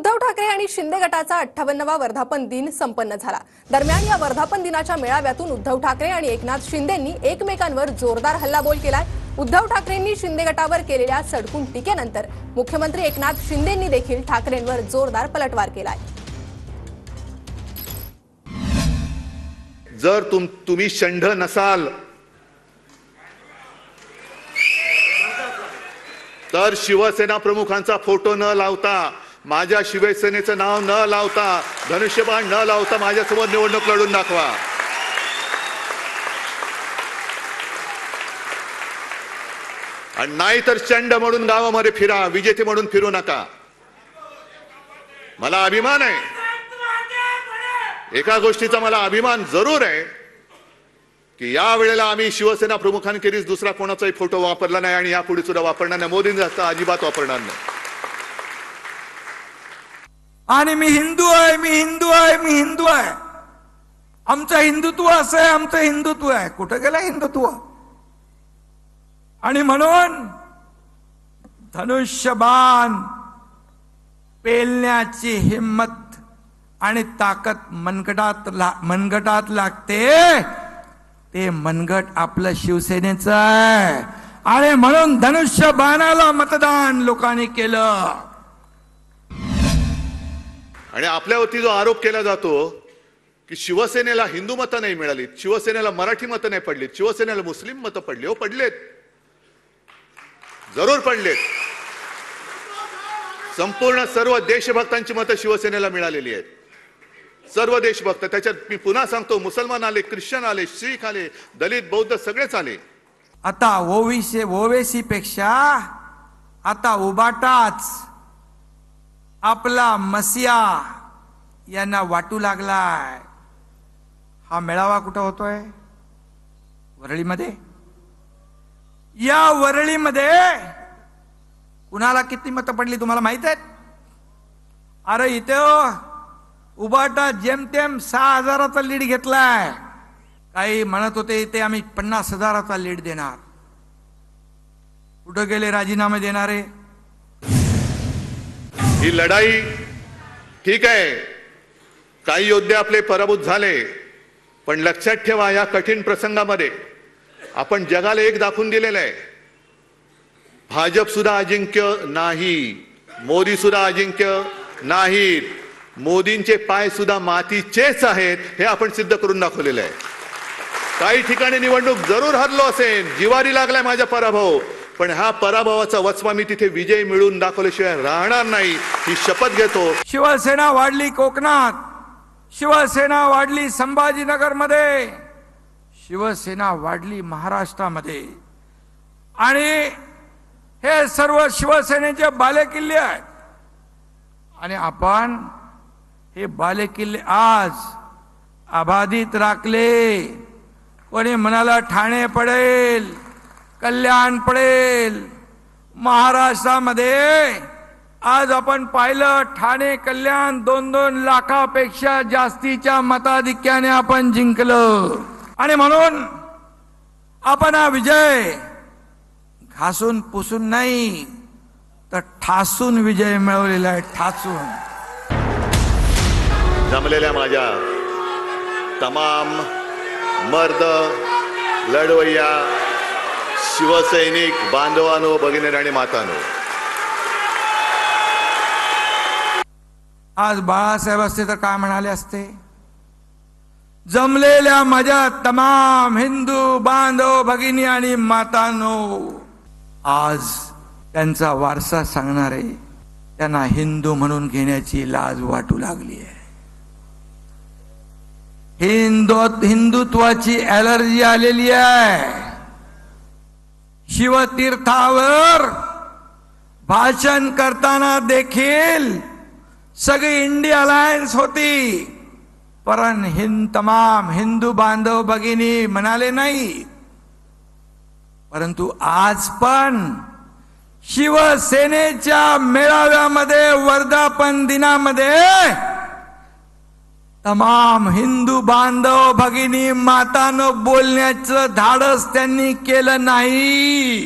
उद्धव ठाकरे आणि शिंदे गटाचा 58वा वर्धापन दिन संपन्न झाला। दरम्यान या वर्धापन दिनाच्या मेळाव्यातून उद्धव ठाकरे आणि एकनाथ शिंदेंनी एकमेकांवर जोरदार हल्लाबोल केलाय। उद्धव ठाकरेंनी शिंदे गटावर केलेल्या सडकून टीकेनंतर मुख्यमंत्री एकनाथ शिंदेंनी देखील ठाकरेंवर जोरदार पलटवार केलाय। जर तुम्ही षंढ नसाल तर शिवसेना प्रमुखांचा फोटो न लावता, माझ्या शिवसेनेचं नाव न लावता, धनुष्यबाण न लावता माझ्यासमोर निवडणूक लढून दाखवा। आणि नाही तर षंढ म्हणून गावामध्ये फिरा, विजेते म्हणून फिरू नका। मला अभिमान आहे, एका गोष्टीचा मला अभिमान जरूर आहे की या वेळेला आम्ही शिवसेना प्रमुखांखेरीज दुसरा कोणाचाही फोटो वापरला नाही आणि यापुढे सुद्धा वापरणार नाही। मोदींचा अजिबात वापरणार नाही। आणि मी हिंदू आहे, मी हिंदू आहे, मी हिंदू आहे, आमचं हिंदुत्व असं आहे, आमचं हिंदुत्व आहे। कुठं गेलं हिंदुत्व? आणि म्हणून धनुष्यबाण पेलण्याची हिम्मत आणि ताकद मनगटात लागते। ते मनगट आपलं शिवसेनेचं आहे आणि म्हणून धनुष्यबाणाला मतदान लोकांनी केलं। आणि आपल्यावरती जो आरोप केला जातो की शिवसेनेला हिंदू मतं नाही मिळाली, शिवसेनेला मराठी मतं नाही पडली, शिवसेनेला मुस्लिम मतं पडली, हो पडलेत, जरूर पडलेत। संपूर्ण सर्व देशभक्तांची मतं शिवसेनेला मिळालेली आहेत, सर्व देशभक्त। त्याच्यात मी पुन्हा सांगतो, मुसलमान आले, ख्रिश्चन आले, शीख आले, दलित बौद्ध सगळेच आले। आता ओवेसी पेक्षा आता उबाटाच आपला मसिया यांना वाटू लागलाय। हा मेळावा कुठं होतोय? वरळीमध्ये। या वरळीमध्ये कुणाला किती मतं पडली तुम्हाला माहित आहेत? अरे इथं उबाटा जेमतेम 6,000चा लीड घेतलाय। काही म्हणत होते ते आम्ही 50,000चा लीड देणार। कुठं गेले राजीनामे देणारे? ही लढाई ठीक आहे, काही योद्धे आपले पराभूत झाले, पण लक्षात ठेवा या कठीण प्रसंगामध्ये आपण जगाला एक दाखवून दिलेलं आहे, भाजप सुद्धा अजिंक्य नाही, मोदी सुद्धा अजिंक्य नाहीत, मोदींचे पाय सुद्धा मातीचेच आहेत, हे आपण सिद्ध करून दाखवलेलं आहे। काही ठिकाणी निवडणूक जरूर हरलो असेल, जिवारी लागलाय माझा पराभव, पण हा पराभवाचा वचपा मी तिथे विजय मिळून दाखवल्याशिवाय राहणार नाही, ही शपथ घेतो। शिवसेना वाढली कोकणात, शिवसेना वाढली संभाजीनगर मध्ये, शिवसेना वाढली महाराष्ट्रामध्ये, आणि हे सर्व शिवसेनेचे बालेकिल्ले आहेत। आणि आपण हे बालेकिल्ले आज अबाधित राखले। कोणी म्हणाला ठाणे पडेल, कल्याण पडेल, महाराष्ट्रामध्ये आज आपण पाहिलं ठाणे कल्याण 2-2 लाखापेक्षा जास्तीच्या मताधिक्याने आपण जिंकलं। आणि म्हणून आपण हा विजय घासून पुसून नाही तर ठासून विजय मिळवलेला आहे, ठासून। जमलेल्या माझ्या तमाम मर्द लढवय्या शिवसैनिक बांधवांनो, भगिनी आणि मातांनो, आज बाळासाहेब असते तर काय म्हणाले असते? जमलेल्या माझ्या तमाम हिंदू बांधव भगिनी आणि मातांनो, आज त्यांचा वारसा सांगणारे त्यांना हिंदू म्हणून घेण्याची लाज वाटू लागली आहे। हिंदुत्वाची ॲलर्जी आलेली आहे। शिवतीर्थावर भाषण करताना देखील सगळी इंडिया अलायन्स होती, पण तमाम हिंदू बांधव भगिनी म्हणाले नाही। परंतु आज पण शिवसेनेच्या मेळाव्यामध्ये वर्धापन दिनामध्ये तमाम हिंदू बांधव भगिनी मातांनो बोलण्याचं धाडस त्यांनी केलं नाही।